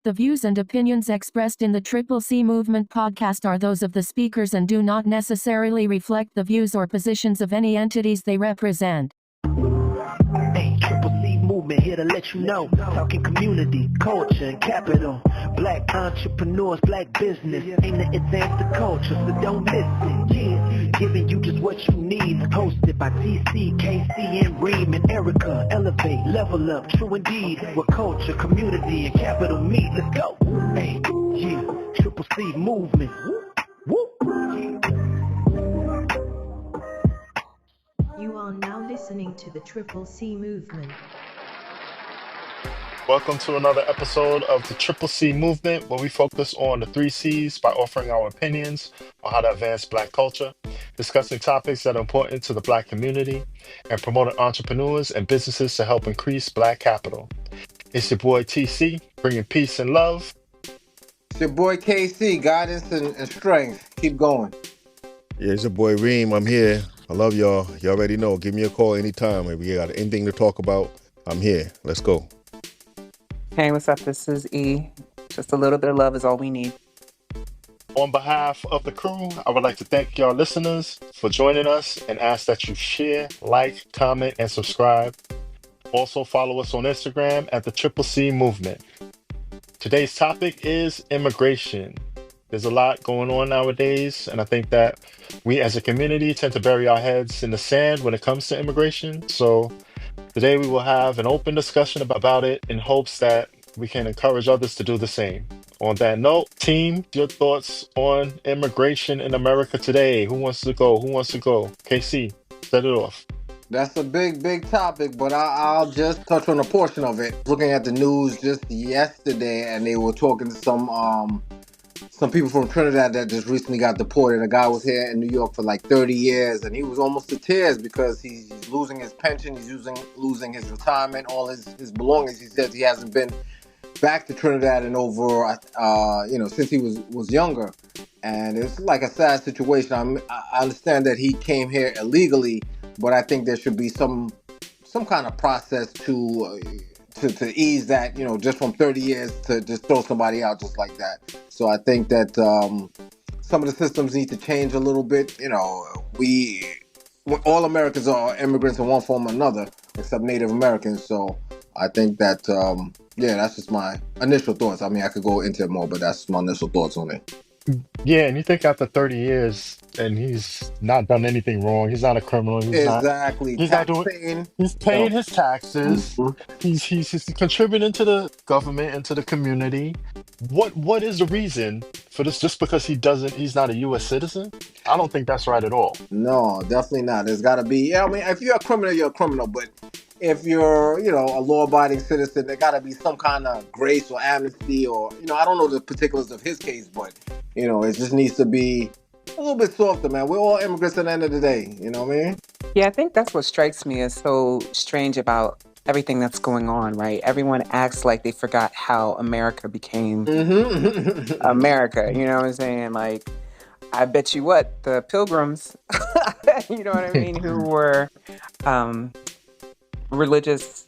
The views and opinions expressed in the Triple C Movement podcast are those of the speakers and do not necessarily reflect the views or positions of any entities they represent. Hey, Triple C Movement here to let you know. Talking community, culture, and capital. Black entrepreneurs, black business. Ain't the advance the culture, so don't miss it. Yeah, giving you just what you need. Hosted by TC, KC, and Reem, and Erika. Elevate, level up, true indeed. Where culture, community, and capital meet. Let's go. Hey, yeah, Triple C Movement. Woo. You are now listening to the Triple C Movement. Welcome to another episode of the Triple C Movement, where we focus on the 3Cs by offering our opinions on how to advance Black culture, discussing topics that are important to the Black community, and promoting entrepreneurs and businesses to help increase Black capital. It's your boy TC, bringing peace and love. It's your boy KC, guidance and strength. Keep going. Yeah, it's your boy Reem. I'm here. I love y'all. You already know. Give me a call anytime. If you got anything to talk about, I'm here. Let's go. Hey, what's up? This is E. Just a little bit of love is all we need. On behalf of the crew, I would like to thank y'all listeners for joining us and ask that you share, like, comment, and subscribe. Also follow us on Instagram at the Triple C Movement. Today's topic is immigration. There's a lot going on nowadays, and I think that we as a community tend to bury our heads in the sand when it comes to immigration. So today we will have an open discussion about it in hopes that we can encourage others to do the same. On that note, team, your thoughts on immigration in America today? Who wants to go? KC, set it off. That's a big topic, but I'll just touch on a portion of it. Looking at the news just yesterday, and they were talking to some people from Trinidad that just recently got deported. A guy was here in New York for like 30 years, and he was almost to tears because he's losing his pension, he's losing his retirement, all his belongings. He says he hasn't been back to Trinidad in over, since he was younger. And it's like a sad situation. I understand that he came here illegally, but I think there should be some kind of process to ease that, just from 30 years to just throw somebody out just like that. So I think that some of the systems need to change a little bit. All Americans are immigrants in one form or another, except Native Americans. So I think that, that's just my initial thoughts. I mean, I could go into it more, but that's my initial thoughts on it. Yeah, and you think after 30 years and he's not done anything wrong, he's not a criminal. He's paying his taxes. Mm-hmm. He's contributing to the government and to the community. What is the reason for this? Just because he's not a U.S. citizen? I don't think that's right at all. No, definitely not. There's got to be. I mean, if you're a criminal, you're a criminal. But if you're, a law-abiding citizen, there got to be some kind of grace or amnesty, or I don't know the particulars of his case, but it just needs to be a little bit softer, man. We're all immigrants at the end of the day. You know what I mean? Yeah, I think that's what strikes me as so strange about everything that's going on, right? Everyone acts like they forgot how America became America. You know what I'm saying? Like, I bet you what, the Pilgrims, you know what I mean, who were religious,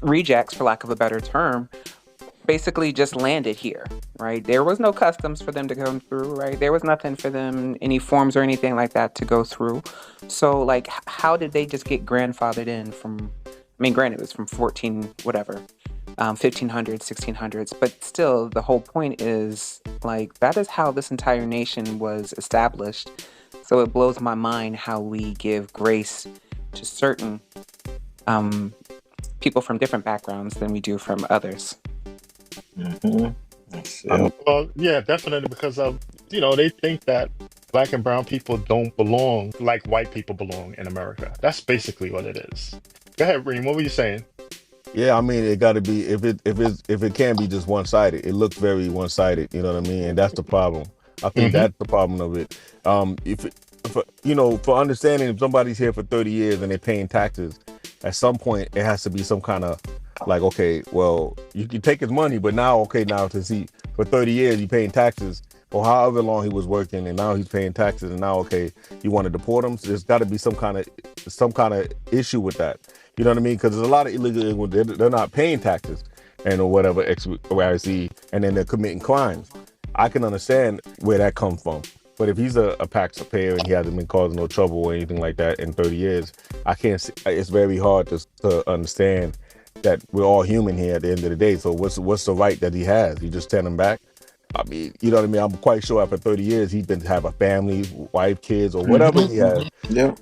rejects, for lack of a better term, basically just landed here, right? There was no customs for them to come through, right? There was nothing for them, any forms or anything like that to go through. So, like, how did they just get grandfathered in from, granted, it was from 1500s, 1600s, but still, the whole point is, like, that is how this entire nation was established. So it blows my mind how we give grace to certain people from different backgrounds than we do from others. Mm-hmm. Well, yeah, definitely, because they think that Black and brown people don't belong like white people belong in America. That's basically what it is. Go ahead, Reem. What were you saying? Yeah, I mean, it got to be if it can't be just one-sided. It looks very one-sided. You know what I mean? And that's the problem. I think that's the problem of it. For understanding, if somebody's here for 30 years and they're paying taxes, at some point it has to be some kind of like, okay, well, you can take his money, but now to see for 30 years you're paying taxes, or however long he was working, and now he's paying taxes, and now you want to deport him. So there's got to be some kind of issue with that. You know what I mean? Because there's a lot of illegal. They're not paying taxes. and or whatever X, Y, or Z, and then they're committing crimes. I can understand where that comes from. But if he's a taxpayer and he hasn't been causing no trouble or anything like that in 30 years, I can't see, it's very hard to understand that we're all human here at the end of the day. So what's the right that he has? You just send him back? I mean, you know what I mean? I'm quite sure after 30 years, he's been to have a family, wife, kids, or whatever he has. Yeah.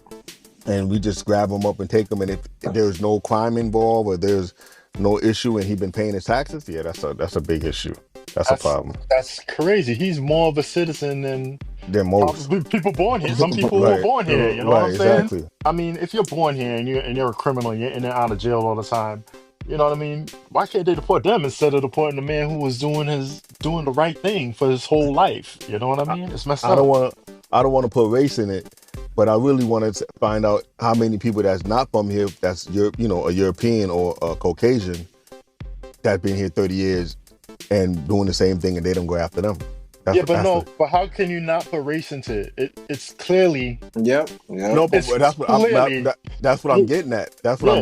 And we just grab him up and take him. And if there's no crime involved or there's no issue and he's been paying his taxes, yeah, that's a big issue. That's a problem. That's crazy. He's more of a citizen than most probably people born here. Some people were born here. You know what I'm saying? Exactly. I mean, if you're born here and you're a criminal, and you're in and out of jail all the time. You know what I mean? Why can't they deport them instead of deporting the man who was doing the right thing for his whole life? You know what I mean? It's messed up. I don't want to put race in it, but I really want to find out how many people that's not from here, that's a European or a Caucasian, that's been here 30 years and doing the same thing, and they don't go after them. But how can you not put race into it? It's clearly. Yep. No, but that's what I'm getting at. That's what I'm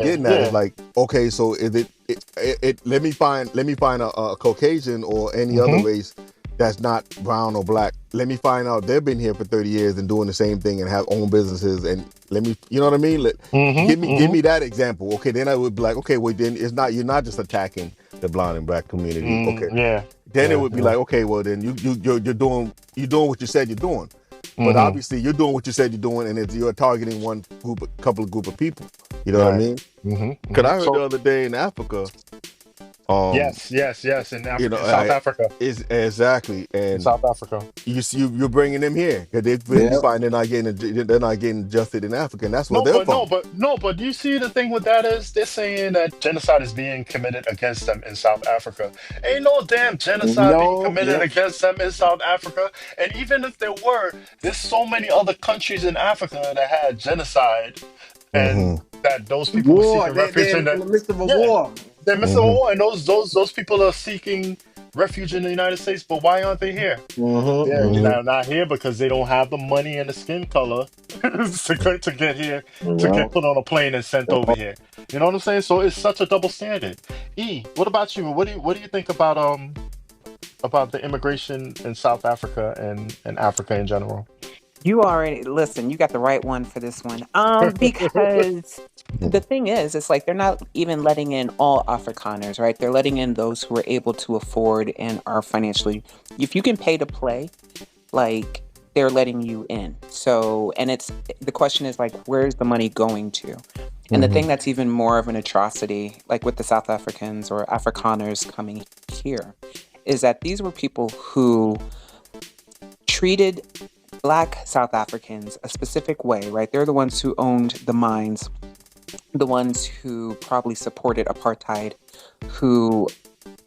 getting at. It's like, okay, so is it let me find a Caucasian or any other race that's not brown or black. Let me find out they've been here for 30 years and doing the same thing and have own businesses, and let me, you know what I mean? Give me that example. Okay, then I would be like, okay, well then you're not just attacking the blind and black community. Okay. Yeah. Then it would be like, okay, well then you're doing what you said you're doing. But obviously you're doing what you said you're doing, and you're targeting one group of people. You know what I mean? Because I heard the other day in Africa. Yes. In Africa, South Africa. Exactly, and South Africa. You're bringing them here because they find they're not getting adjusted in Africa, and that's where they're from. But do you see the thing with that is they're saying that genocide is being committed against them in South Africa. Ain't no damn genocide being committed against them in South Africa. And even if there were, there's so many other countries in Africa that had genocide, and that those people were seeking refuge in They're missing a war, and those people are seeking refuge in the United States. But why aren't they here? They're not here because they don't have the money and the skin color to get here, to get put on a plane and sent over here. You know what I'm saying? So it's such a double standard. What about you? What do you think about the immigration in South Africa and Africa in general? You already listen. You got the right one for this one. Because the thing is, it's like they're not even letting in all Afrikaners, right? They're letting in those who are able to afford and are financially. If you can pay to play, like they're letting you in. So, and the question is like, where's the money going to? And the thing that's even more of an atrocity, like with the South Africans or Afrikaners coming here, is that these were people who treated Black South Africans a specific way, right? They're the ones who owned the mines, the ones who probably supported apartheid,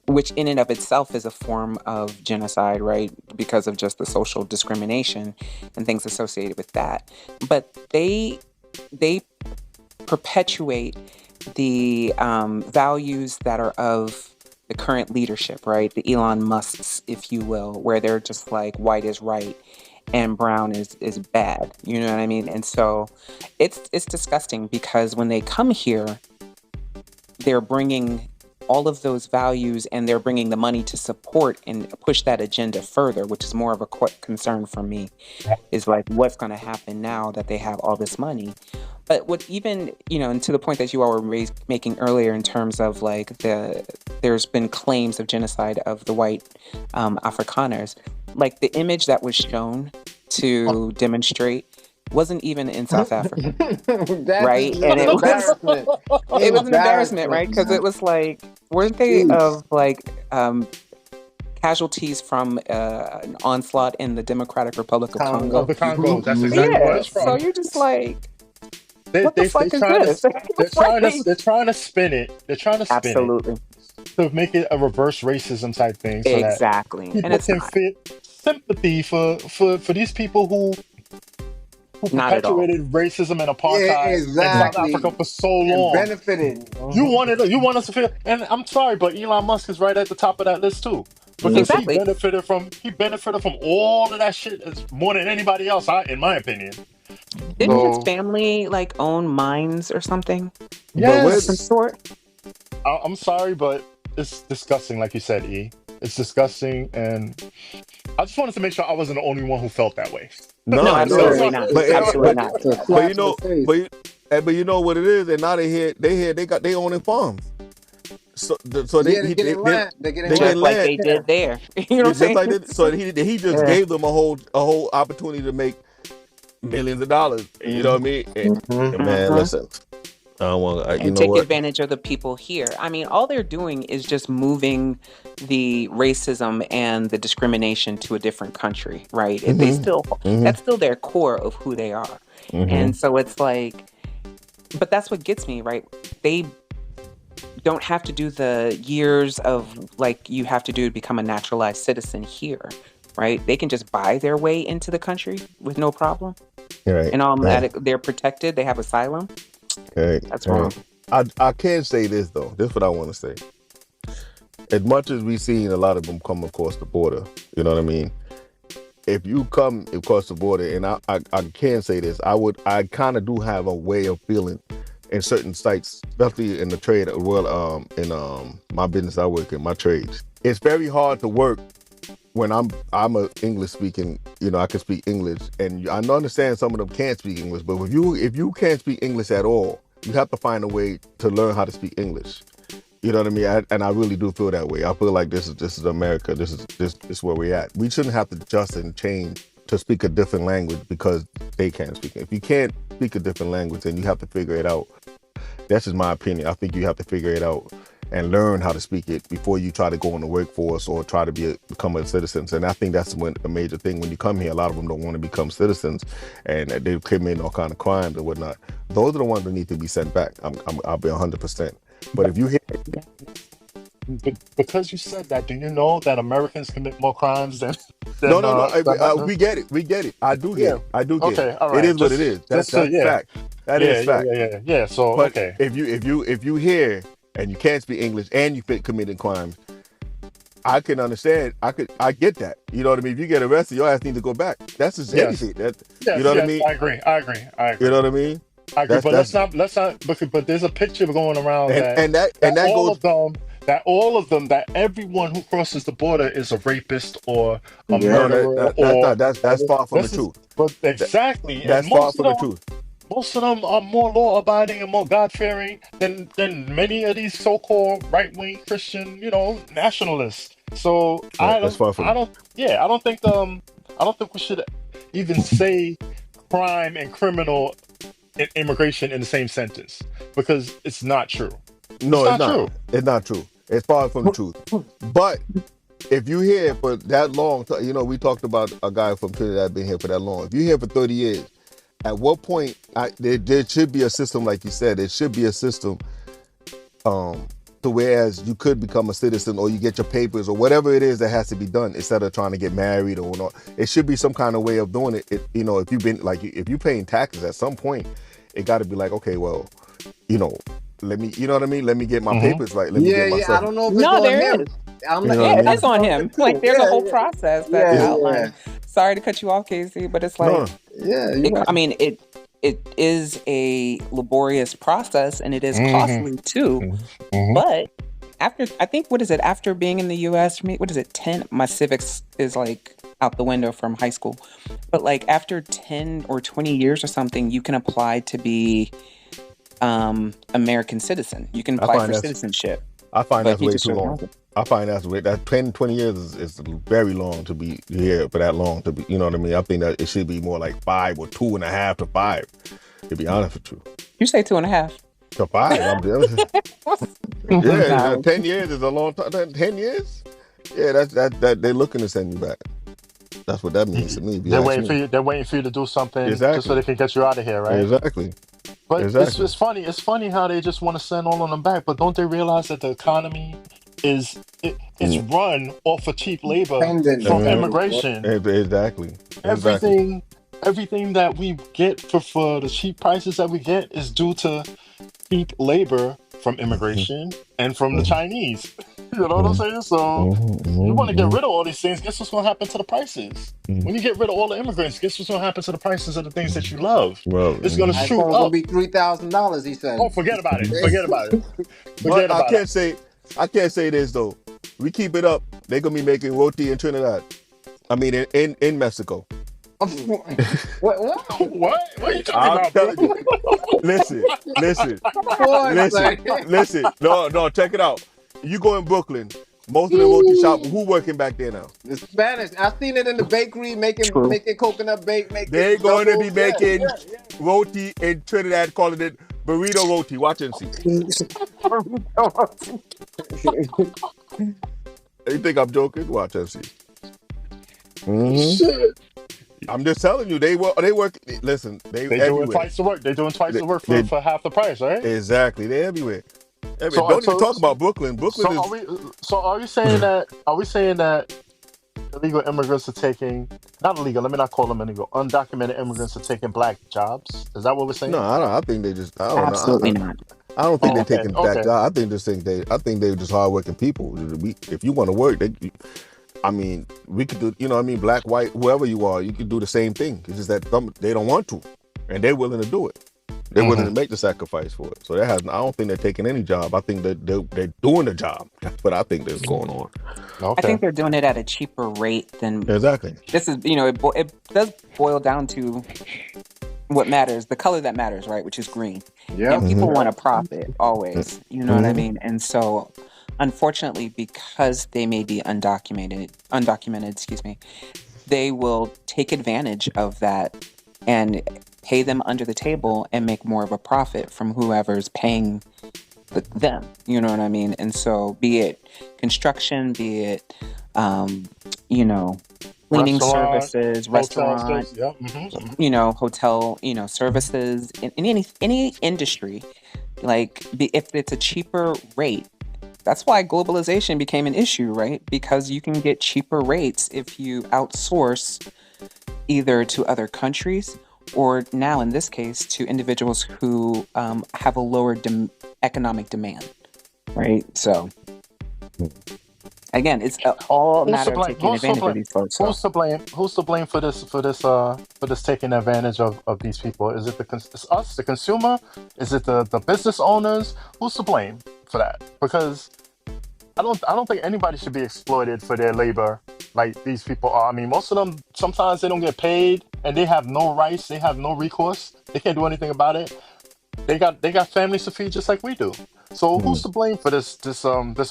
which in and of itself is a form of genocide, right? Because of just the social discrimination and things associated with that. But they perpetuate the values that are of the current leadership, right? The Elon Musks, if you will, where they're just like white is right and brown is bad. You know what I mean? And so it's disgusting because when they come here, they're bringing all of those values and they're bringing the money to support and push that agenda further, which is more of a concern for me, is like what's going to happen now that they have all this money. But what even, and to the point that you all were making earlier in terms of like there's been claims of genocide of the white Afrikaners, like the image that was shown to demonstrate wasn't even in South Africa, right? And it was an embarrassment, right? Because it was like, weren't they of like casualties from an onslaught in the Democratic Republic of Congo? Of the Congo, that's exactly where it's from. So you're just like, what the fuck is this? They're trying to spin it. They're trying to spin it to make it a reverse racism type thing. So exactly. That people can fit sympathy for these people who perpetuated racism and apartheid in South Africa for so long. And benefited. You want us to feel, and I'm sorry, but Elon Musk is right at the top of that list too. Because he benefited from all of that shit more than anybody else, in my opinion. Didn't his family own mines or something? Yes. Of some sort? I'm sorry, but it's disgusting, like you said, E. It's disgusting, and I just wanted to make sure I wasn't the only one who felt that way. No, No, no. absolutely not. But Absolutely not. It's a but slap you in the know, face. but you know what it is, and now they got they owning farms. So Yeah, they're getting land. They're getting they Just getting like land. they did there. You know what I'm Just saying? like that. So he just Yeah. gave them a whole opportunity to make millions of dollars. You know what I mean? And, man, Mhm. listen, I don't want. You And know take what? advantage of the people here. I mean, all they're doing is just moving the racism and the discrimination to a different country, right? If they still, that's still their core of who they are. And so it's like, but that's what gets me, right? They don't have to do the years of like you have to do to become a naturalized citizen here, right? They can just buy their way into the country with no problem. Right. And automatic, they're protected. They have asylum. That's wrong. I can say this though. This is what I want to say. As much as we've seen a lot of them come across the border, you know what I mean? If you come across the border, and I can say this, I kind of do have a way of feeling in certain sites, especially in the trade, well, in my business I work in, my trades. It's very hard to work when I'm a English speaking, you know, I can speak English, and I understand some of them can't speak English, but if you can't speak English at all, you have to find a way to learn how to speak English. You know what I mean? And I really do feel that way. I feel like this is America. This is where we're at. We shouldn't have to adjust and change to speak a different language because they can't speak it. If you can't speak a different language, then you have to figure it out. That's just my opinion. I think you have to figure it out and learn how to speak it before you try to go in the workforce or try to become a citizen. And I think that's a major thing. When you come here, a lot of them don't want to become citizens, and they commit all kind of crimes or whatnot. Those are the ones that need to be sent back. I'll be 100%. But if you hear, because you said that, do you know that Americans commit more crimes than no. We get it. I do get it. I do get Okay, it. all right. It is what it is. That's fact. That is fact. Yeah. So But okay. if you hear and you can't speak English and you committing crimes, I can understand. I get that. You know what I mean? If you get arrested, your ass need to go back. That's just anything. You know what I mean? I agree. You know what I mean? I agree. But let's not. But there's a picture going around that everyone who crosses the border is a rapist or a murderer. That's far from the truth. But exactly. That's far from the truth. Most of them are more law-abiding and more God-fearing than many of these so-called right-wing Christian, nationalists. So I don't think we should even say crime and criminal and immigration in the same sentence, because it's not true. No, it's not true. It's not true. It's far from the truth. But if you here for that long, we talked about a guy from Trinidad being here for that long. If you're here for 30 years, at what point there should be a system, like you said, it should be a system to whereas you could become a citizen or you get your papers or whatever it is that has to be done instead of trying to get married or not. It should be some kind of way of doing it. If you're paying taxes at some point, it got to be like, okay, well, let me, you know what I mean? Let me get my papers right. Let me get myself. I don't know if it's on him. It is on him. Like there's a whole process that's outlined. Sorry to cut you off, Casey, but it's like, it is a laborious process and it is costly too. But after being in the U.S., what is it, 10? My civics is like out the window from high school. But like after 10 or 20 years or something, you can apply to be American citizen. You can apply for citizenship. I find that's way too long. I find that 10, 20 years is very long to be here for that long to be, you know what I mean? I think that it should be more like 5 or 2.5 to 5, to be honest with you. You say 2.5. To 5. 10 years is a long time. 10 years? Yeah, that they're looking to send you back. That's what that means to me. They're waiting for you to do something just so they can get you out of here, right? Exactly. But it's funny. It's funny how they just want to send all of them back, but don't they realize that the economy is run off of cheap labor from immigration? Exactly. Everything that we get for the cheap prices that we get is due to cheap labor from immigration and from the Chinese. You know what I'm saying? So you want to get rid of all these things. Guess what's going to happen to the prices? When you get rid of all the immigrants, guess what's going to happen to the prices of the things that you love? Well, it's going to shoot up. It's going to be $3,000, he said. Oh, forget about it. But I can't say I can't say this though. We keep it up, they're gonna be making roti in Trinidad. I mean, in Mexico. What? What are you talking I'm about, bro? telling you. Listen, listen, What? listen, listen. No, check it out. You go in Brooklyn, most of the roti shop, who working back there now? The Spanish. I've seen it in the bakery making True. coconut bake, making They're going to be doubles. Yeah, making yeah. roti in Trinidad, calling it burrito roti. Watch and see. You think I'm joking? Watch and see. Shit. I'm just telling you, they work. Listen, They everywhere. doing twice the work. They're doing twice the work They- for half the price, right? Exactly, they're everywhere. So- Don't so- even talk about Brooklyn. Brooklyn So is. are we saying that? Are we saying that illegal immigrants are taking, not illegal? Let me not call them illegal. Undocumented immigrants are taking black jobs. Is that what we're saying? No, I don't. I think they just. I don't Absolutely know. not. I don't think Oh, they're okay, taking okay. back jobs. I think they're just hardworking people. If you want to work, I mean, we could do. You know, what I mean, black, white, whoever you are, you could do the same thing. It's just that they don't want to, and they're willing to do it. They're willing to make the sacrifice for it. So I don't think they're taking any job. I think that they're doing the job. That's what I think that's going on. Okay. I think they're doing it at a cheaper rate than Exactly. this is. It does boil down to what matters, the color that matters, right? Which is green. Yeah. And people want to profit always. You know what I Mhm. mean? And so, unfortunately, because they may be undocumented, excuse me, they will take advantage of that and pay them under the table and make more of a profit from whoever's paying them. You know what I mean? And so, be it construction, be it, cleaning Restaurant, services, hotel restaurant, service, yeah. hotel, services in any industry, if it's a cheaper rate. That's why globalization became an issue, right? Because you can get cheaper rates if you outsource either to other countries or now in this case to individuals who have a lower economic demand, right? So again, it's all a Who's matter to of blame? taking advantage of these folks. So. Who's to blame? Who's to blame for this taking advantage of these people? Is it it's us, the consumer? Is it the business owners? Who's to blame for that? Because I don't think anybody should be exploited for their labor like these people are. I mean, most of them sometimes they don't get paid and they have no rights, they have no recourse, they can't do anything about it. They got families to feed just like we do. So who's to blame for this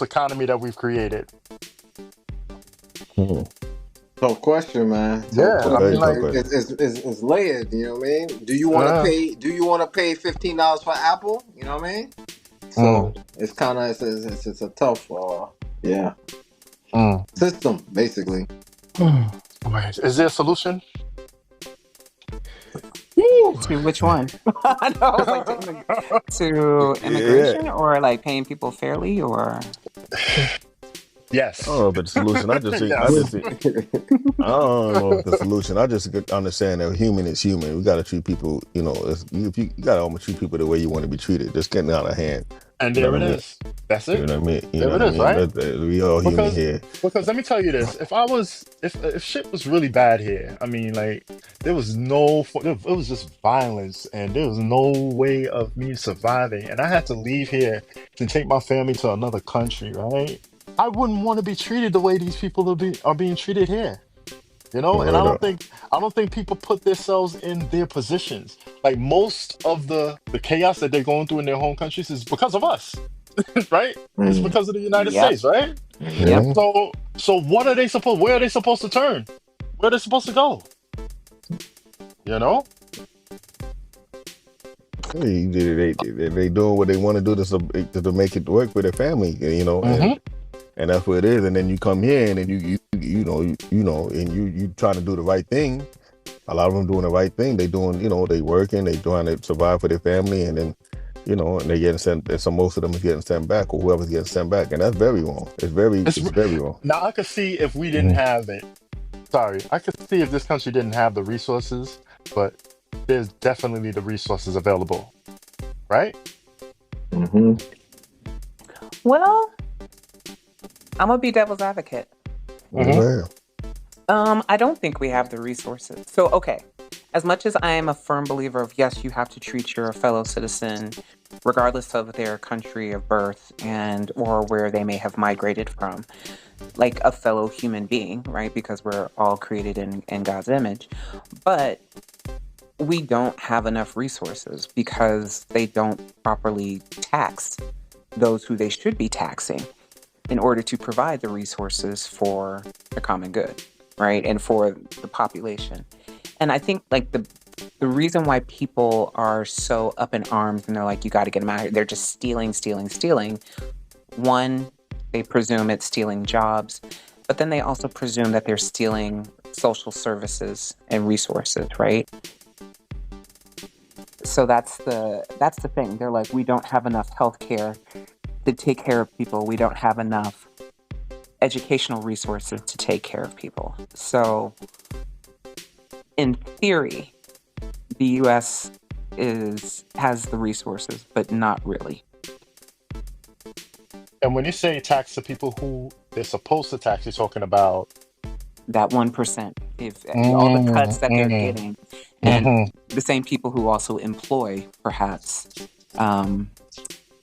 economy that we've created? Tough question, man. Yeah, Tough I mean, like, it's layered. You know what I mean? Do you want to pay? Do you want to pay $15 for Apple? You know what I mean? So it's kind of it's a tough system basically. Wait, is there a solution? To which one? I know, I was like, to immigration or like paying people fairly or. Yes. Oh, but the solution, I don't know if the solution. I just understand that human is human. We got to treat people, you got to almost treat people the way you want to be treated. Just getting out of hand. And there it is. That's it. You know what I mean? There it is, right? We all human here. Because let me tell you this: if shit was really bad here, I mean, like it was just violence, and there was no way of me surviving, and I had to leave here to take my family to another country, right? I wouldn't want to be treated the way these people are being treated here. And I don't think people put themselves in their positions. Like most of the chaos that they're going through in their home countries is because of us, right? It's because of the United States, right? Yep. So where are they supposed to turn? Where are they supposed to go? They doing what they want to do to make it work for their family, and that's what it is. And then you come here and then you trying to do the right thing. A lot of them doing the right thing. They doing, they working, they trying to survive for their family, and then, and they getting sent. And so most of them is getting sent back, or whoever's getting sent back, and that's very wrong. It's very wrong. Now I could see if we didn't have it. Sorry, I could see if this country didn't have the resources, but there's definitely the resources available, right? Well, I'm gonna be devil's advocate. Yeah. I don't think we have the resources. So, okay, as much as I am a firm believer of, yes, you have to treat your fellow citizen, regardless of their country of birth and or where they may have migrated from, like a fellow human being, right? Because we're all created in God's image. But we don't have enough resources because they don't properly tax those who they should be taxing in order to provide the resources for the common good, right? And for the population. And I think like the reason why people are so up in arms and they're like, you got to get them out of here. They're just stealing, stealing, stealing. One, they presume it's stealing jobs, but then they also presume that they're stealing social services and resources, right? So that's the thing. They're like, we don't have enough healthcare to take care of people. We don't have enough educational resources to take care of people. So in theory, the US has the resources, but not really. And when you say tax the people who they're supposed to tax, you're talking about That 1%, if all the cuts that they're getting, and the same people who also employ perhaps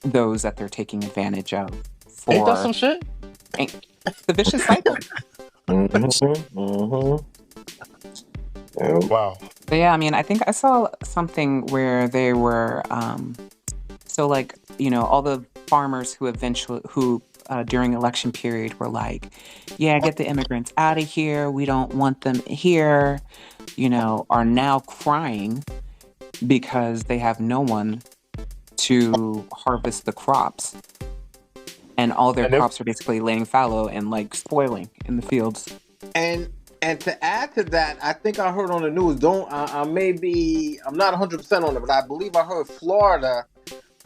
those that they're taking advantage of. Ain't that some shit? The vicious cycle. Wow. But yeah, I mean, I think I saw something where they were, so like, you know, all the farmers who during election period were like, yeah, get the immigrants out of here. We don't want them here, you know, are now crying because they have no one to harvest the crops. And all their crops are basically laying fallow and like spoiling in the fields. And to add to that, I think I heard on the news, I'm not 100% on it, but I believe I heard Florida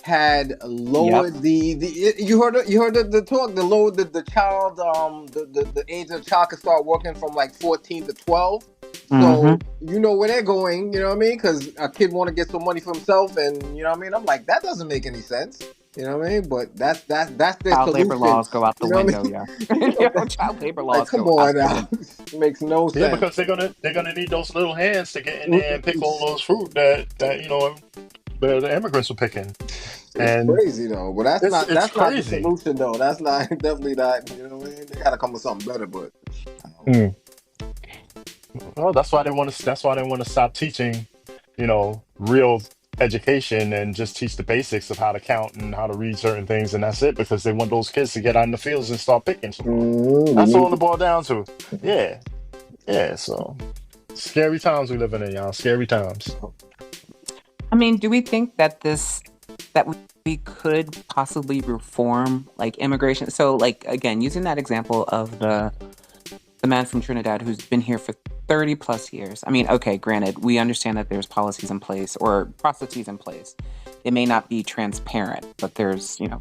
had lowered you heard the talk, lowered the child, the age of the child can start working from like 14 to 12. So you know where they're going, you know what I mean? Because a kid want to get some money for himself, and you know what I mean? I'm like, that doesn't make any sense. You know what I mean? But that's their child solution. Labor laws go out the window, yeah. Child labor laws come go on out now. It makes no sense. Yeah, because they're gonna need those little hands to get in there and pick all those fruit that you know the immigrants were picking. It's crazy though, but that's not the crazy. solution though. That's not definitely not. You know what I mean? They gotta come with something better. But well, that's why they want to stop teaching, you know, real education and just teach the basics of how to count and how to read certain things, and that's it, because they want those kids to get out in the fields and start picking some more. That's all it boils down to. Yeah. So scary times we living in, y'all. Scary times. I mean, do we think that we could possibly reform like immigration? So like, again, using that example of the man from Trinidad who's been here for 30 plus years. I mean, okay, granted, we understand that there's policies in place or processes in place. It may not be transparent, but there's, you know,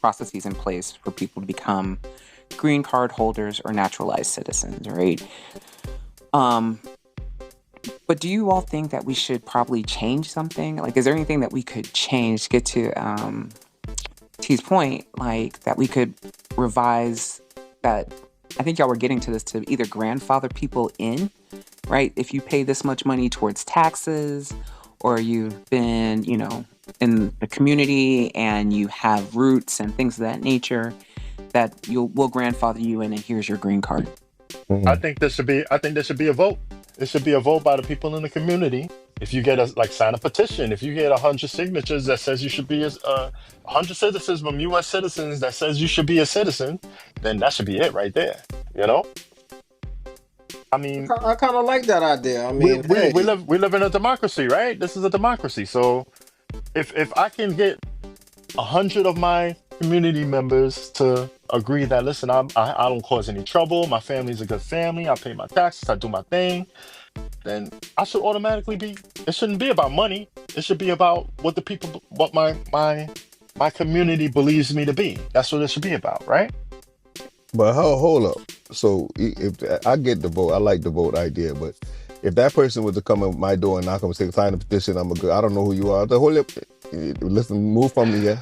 processes in place for people to become green card holders or naturalized citizens, right? But do you all think that we should probably change something? Like, is there anything that we could change to get to T's point, like that we could revise that? I think y'all were getting to this, to either grandfather people in, right? If you pay this much money towards taxes, or you've been, you know, in the community and you have roots and things of that nature, that we'll grandfather you in and here's your green card. I think there should be a vote. It should be a vote by the people in the community. If you get sign a petition, if you get 100 signatures that says you should be 100 citizens from U.S. citizens that says you should be a citizen, then that should be it right there. You know. I mean, I kind of like that idea. I mean, we live in a democracy, right? This is a democracy. So if I can get 100 of my community members to agree that, listen, I don't cause any trouble, my family's a good family, I pay my taxes, I do my thing, then I should automatically it shouldn't be about money. It should be about what my community believes me to be. That's what it should be about, right? But hold up. So if I get the vote, I like the vote idea, but if that person was to come at my door and knock on and say, sign a petition, I don't know who you are. The whole listen, move from me, yeah.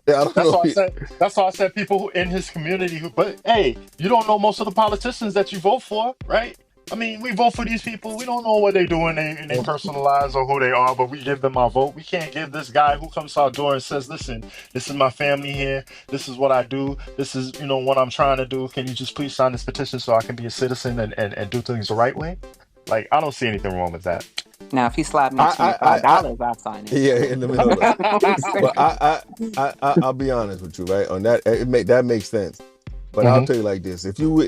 That's why I said people who in his community but hey, you don't know most of the politicians that you vote for, right? I mean, we vote for these people. We don't know what they're doing in their personal lives or who they are, but we give them our vote. We can't give this guy who comes to our door and says, "Listen, this is my family here. This is what I do. This is, what I'm trying to do. Can you just please sign this petition so I can be a citizen and do things the right way?" Like, I don't see anything wrong with that. Now, if he slapped me I $25, I'll sign it. yeah, in the middle of it. But I'll be honest with you, right? On that, that makes sense. But I'll tell you like this: if you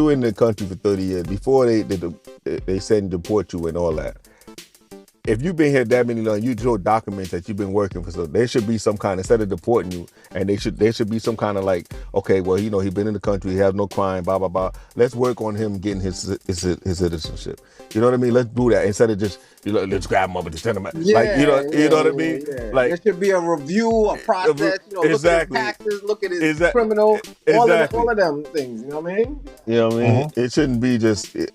in the country for 30 years before they send and deport you and all that, if you've been here that many long, you show documents that you've been working for. So there should be some kind, instead of deporting you, and there should be some kind of like, okay, well, he's been in the country, he has no crime, blah blah blah. Let's work on him getting his citizenship. You know what I mean? Let's do that instead of just let's grab him up and just send him out. Like you know what I mean? Yeah. Like there should be a review, a process. Exactly. Look at his taxes, look at his Exactly. criminal, Exactly. all of them things. You know what I mean? You know what I mean? It shouldn't be just he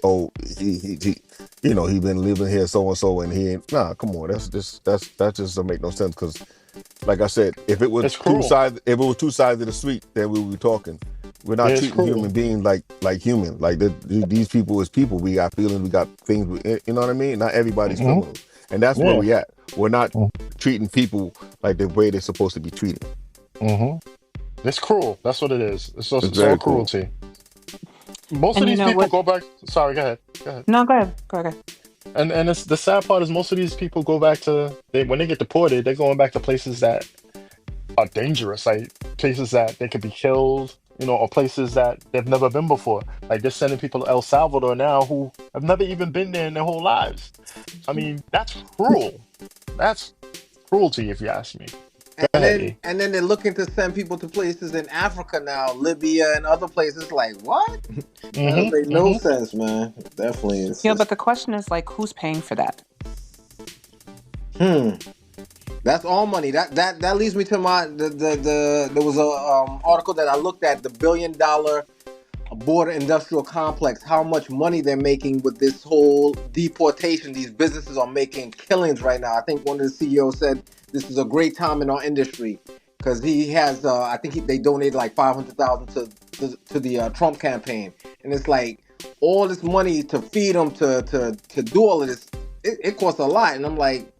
been living here so and so and he ain't. Nah, come on, that just doesn't make no sense. Because, like I said, if it was It's cruel. two sides of the street, then we would be talking. We're not It's treating cruel. human beings like human. Like these people is people. We got feelings. We got things. You know what I mean? Not everybody's criminals, and that's where we at. We're not treating people like the way they're supposed to be treated. It's cruel. That's what it is. It's very all cruel. cruelty. Most of And you these know people what? go back. Sorry, go ahead. No, go ahead. Go ahead. And it's the sad part is most of these people go back to when they get deported, they're going back to places that are dangerous, like places that they could be killed, or places that they've never been before. Like they're sending people to El Salvador now who have never even been there in their whole lives. I mean, that's cruel. That's cruelty, if you ask me. Go ahead, E. And then they're looking to send people to places in Africa now, Libya and other places. Like what? That doesn't make no sense, man. Definitely is. But the question is like, who's paying for that? That's all money. That leads me to there was a article that I looked at, the $1 billion border industrial complex, how much money they're making with this whole deportation. These businesses are making killings right now. I think one of the CEOs said this is a great time in our industry because he has I think they donated like $500,000 to the Trump campaign, and it's like all this money to feed them to do all of this. It costs a lot, and I'm like,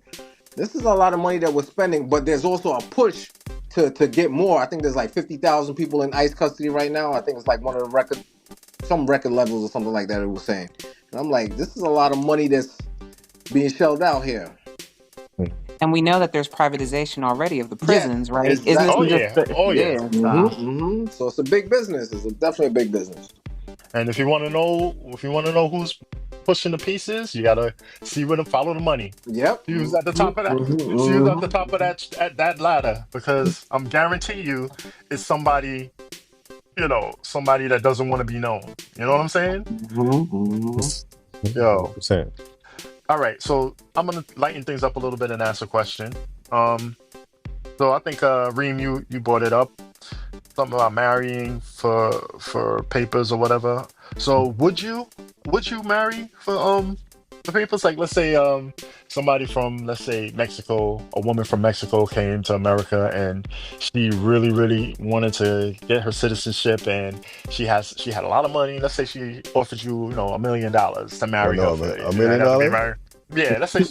this is a lot of money that we're spending, but there's also a push to get more. I think there's like 50,000 people in ICE custody right now. I think it's like one of the some record levels or something like that it was saying. And I'm like, this is a lot of money that's being shelled out here. And we know that there's privatization already of the prisons, right? Exactly. Oh yeah. So it's a big business. It's definitely a big business. And if you want to know who's pushing the pieces, you gotta follow the money. Yep. Who's at the top of that? Who's at the top of that ladder? Because I'm guarantee you, it's somebody, somebody that doesn't want to be known. You know what I'm saying? Yo. All right, so I'm gonna lighten things up a little bit and ask a question. So I think Reem, you brought it up, something about marrying for papers or whatever. So would you marry for papers? Like let's say somebody from, let's say, Mexico, a woman from Mexico came to America and she really, really wanted to get her citizenship and she had a lot of money. Let's say she offered you, $1 million to marry her. $1 million? Yeah, let's say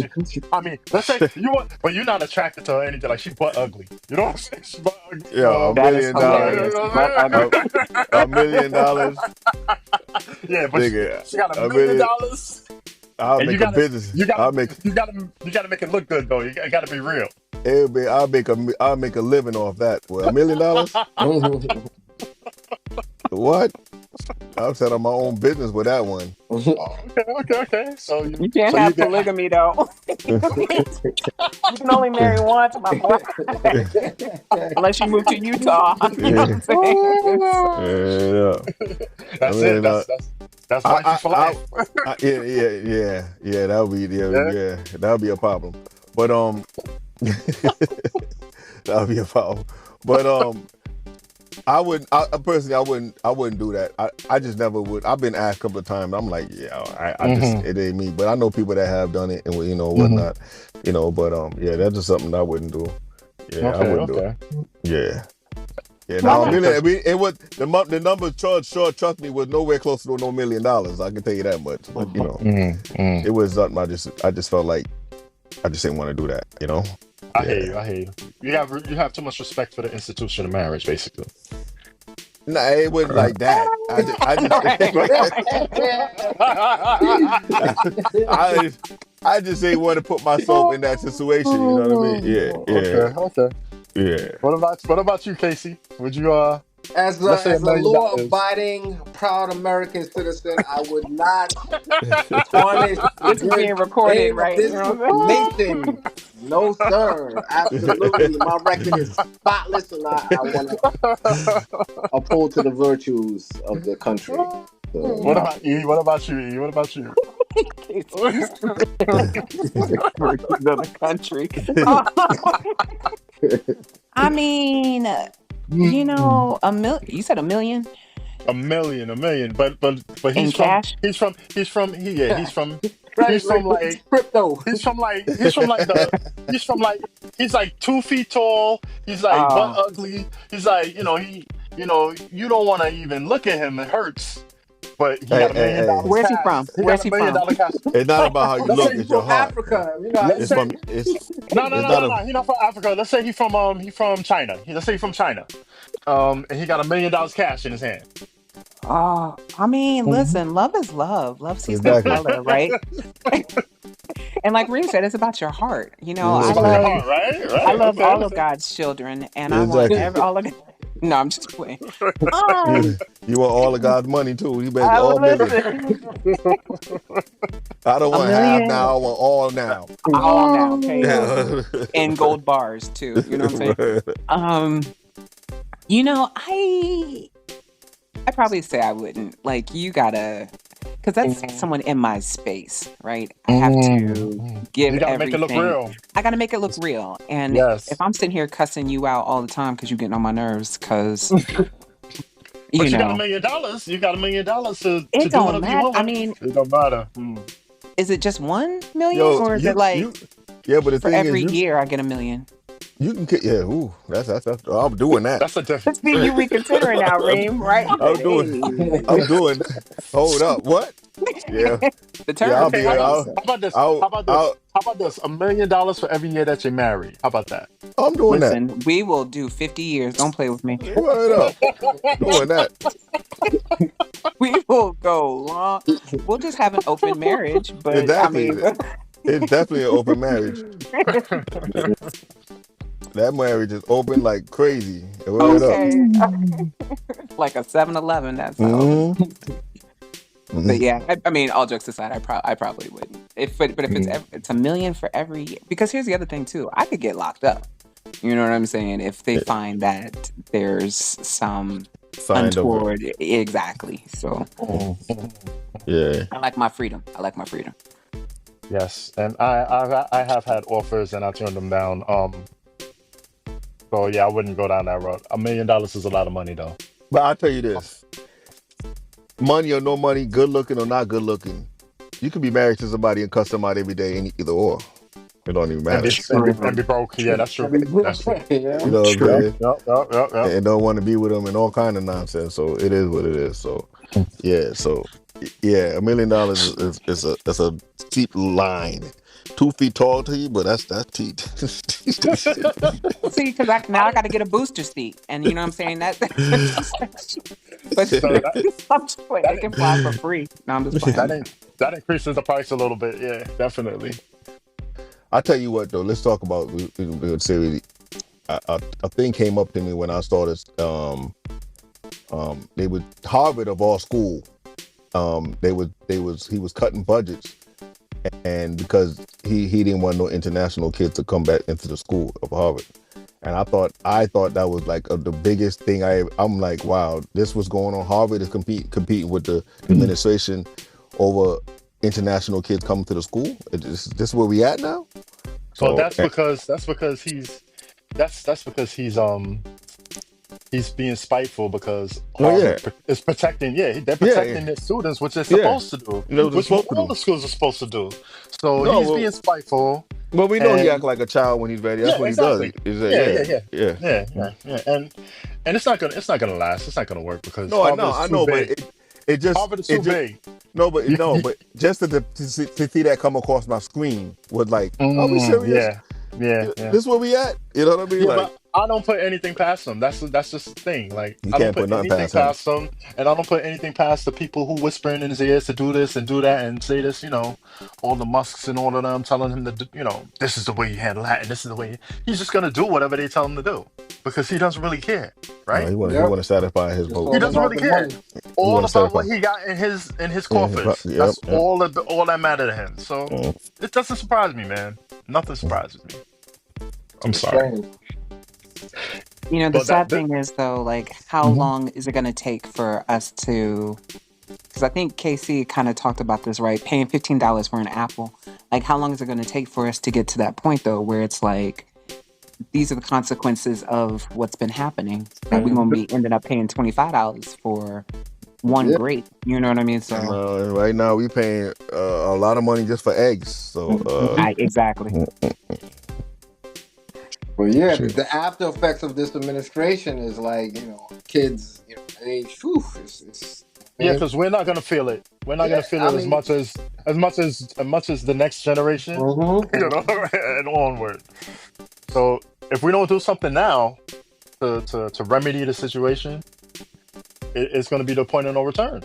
let's say you want, but you're not attracted to her or anything. Like she's butt ugly. You know what I'm saying? She's butt ugly. Yeah, $1 million. $1 million. Yeah, but she got $1 million. I'll make a business. You gotta make it look good though. You gotta be real. I'll make a living off that. Well, $1 million? What? I've set up my own business with that one. Okay. So you can't have polygamy though. You can only marry once, my boy. Unless you move to Utah. You know what I'm saying? That's it. That's life for life. Yeah. That'll be a problem. But that'll be a problem. But I wouldn't do that. I just never would. I've been asked a couple of times. I'm like, it ain't me. But I know people that have done it and whatnot. But that's just something I wouldn't do. Yeah, I wouldn't do it. Yeah. Yeah, Why now a not? million. I mean, it was the number Short trust me was nowhere close to no $1 million. I can tell you that much. But it was something I just felt like I just didn't want to do that. I hear Yeah. you. I hear you. You have too much respect for the institution of marriage, basically. No, it wasn't like that. I just ain't want to put myself in that situation. You know what I mean? Yeah, yeah, Okay. yeah. What about you, Casey? Would you As let's say a law $1 million? abiding, proud American citizen, I would not tarnish the This is being good recorded, name of right? You this know what I'm saying? nation. No, sir. Absolutely. My record is spotless, and I want to uphold to the virtues of the country. So, What about E? What about you, E? What about you? Virtues of the country. I mean, you said $1 million A million. But in he's cash. he's from right, he's from like like crypto. he's like 2 feet tall. He's like butt Oh, ugly. He's like you don't want to even look at him. It hurts. But he got $1 million Hey. where's he cash. from? He Where's got a he million from? dollar cash. It's not about how you Let's look; say it's your From heart. Africa, let's It's say from it's no. it's not a He's not from Africa. Let's say he's from China. Let's say he's from China. And he got $1 million cash in his hand. Oh, I mean, listen, love is love. Love sees no exactly. color, right? And like Reem said, it's about your heart. It's I about your Exactly. love heart, right? I Right? love Okay. all of God's children, and I want Exactly. all of. No, I'm just playing. You, you want all of God's money too. You make I all millions. listen. I don't $1 want half million, now. I want all now. all now, okay, Yeah. in gold bars too. You know what I'm saying? Um, I probably say I wouldn't. Like, you gotta, because that's someone in my space, right? I have to give You gotta make it look everything. real. I gotta make it look real. And Yes. if I'm sitting here cussing you out all the time because you're getting on my nerves, because But you got $1 know, million. You got $1 million to it do don't whatever you matter. want I with. mean, It don't matter. is it just 1 million, Yo, or is it like yeah, but the for thing every is, year I get $1 million? you can get, yeah, ooh, that's, I'm doing that. That's a different. See, you reconsidering now, Reem, right? I'm doing, hold up, what? Yeah, The term. yeah, I'll Okay, be, how I'll, about this? I'll, How about this? I'll, How about this? $1 million for every year that you're married. How about that? I'm doing that. Listen, we will do 50 years. Don't play with me. Word up, doing that. We will go long. We'll just have an open marriage, but I Exactly. mean, It's definitely an open marriage. That marriage is open like crazy. Word up. okay, like a 7-Eleven. That's how open. Mhm. But yeah, I mean, all jokes aside, I probably wouldn't. But if it's $1 million for every year, because here's the other thing too, I could get locked up. You know what I'm saying? If they find that there's some Signed over. untoward, exactly. So Yeah. I like my freedom. Yes, and I have had offers and I turned them down. So yeah, I wouldn't go down that road. $1 million is a lot of money though. But I'll tell you this. Money or no money, good looking or not good looking, you can be married to somebody and cuss them out every day, either or. It don't even And matter. be broke. Yeah, that's true. That's true. Yeah. You know what I'm saying? Yep. And don't want to be with them and all kind of nonsense. So it is what it is. So yeah. So yeah, $1 million is a steep line. 2 feet tall to you, but that's steep. See, because now I got to get a booster seat, and you know what I'm saying that. But So I'm just playing. They can fly for free. No, I'm just playing. that increases the price a little bit. Yeah, definitely. I tell you what though, let's talk about we say a thing came up to me when I started. They would Harvard of all school. He was cutting budgets, and because he didn't want no international kids to come back into the school of Harvard, and I thought that was like the biggest thing. I'm like, wow, this was going on. Harvard is competing with the administration over international kids coming to the school. Is this where we at now? So that's because he's being spiteful because Harvard is protecting. Yeah, they're protecting their students, which they're supposed to do. You know, which all the schools are supposed to do. So he's being spiteful, But we know he act And like a child when he's ready. That's yeah, what he does. exactly. Is that Yeah, yeah, yeah, yeah. yeah. And it's not gonna last. It's not gonna work because No, Harvard is I too know, but big. it Harvard is too just big. but just to see that come across my screen was like, are we serious? Yeah, yeah, yeah. This where we at? You know what I mean? Yeah, Like but I don't put anything past them. That's just the thing. Like you I don't can't put put nothing anything past him. past them, and I don't put anything past the people who whispering in his ears to do this and do that and say this. All the Musks and all of them telling him to, this is the way you handle that, and this is the way he's just gonna do whatever they tell him to do because he doesn't really care, No, right? he want Yep. to satisfy his Just vote. all He doesn't about really the care. money. All wanna about what satisfy- he got in his Yeah, coffers. yep, That's yep. all that matter to him. So it doesn't surprise me, man. Nothing surprises me. I'm sorry. Shame. You know, the But sad that thing is though, like, how Mhm. long is it going to take for us to? Because I think Casey kind of talked about this, right? Paying $15 for an apple. Like, how long is it going to take for us to get to that point though, where it's like, these are the consequences of what's been happening. That we're going to be ending up paying $25 for one Yeah. grape. You know what I mean? So, No, right now we paying a lot of money just for eggs. So exactly. But yeah, Shit. the after effects of this administration is like, kids, it's Yeah, because we're not gonna feel it. We're not gonna feel it as much as the next generation, and onward. So if we don't do something now to remedy the situation, it's gonna be the point of no return.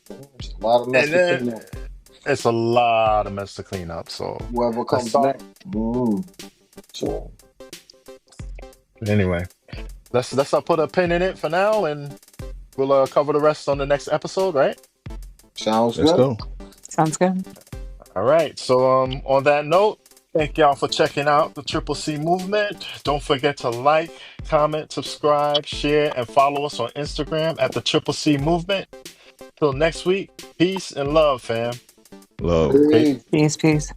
There's a lot of mess And to then clean up. it's a lot of mess to clean up. So Whoever comes start- next. So anyway, let's put a pin in it for now, and we'll cover the rest on the next episode, right? sounds let's good. go. Sounds good. All right. So on that note, thank y'all for checking out the Triple C movement. Don't forget to like, comment, subscribe, share, and follow us on Instagram at the Triple C movement. Till next week, peace and love, fam. Love. Peace. Peace, peace.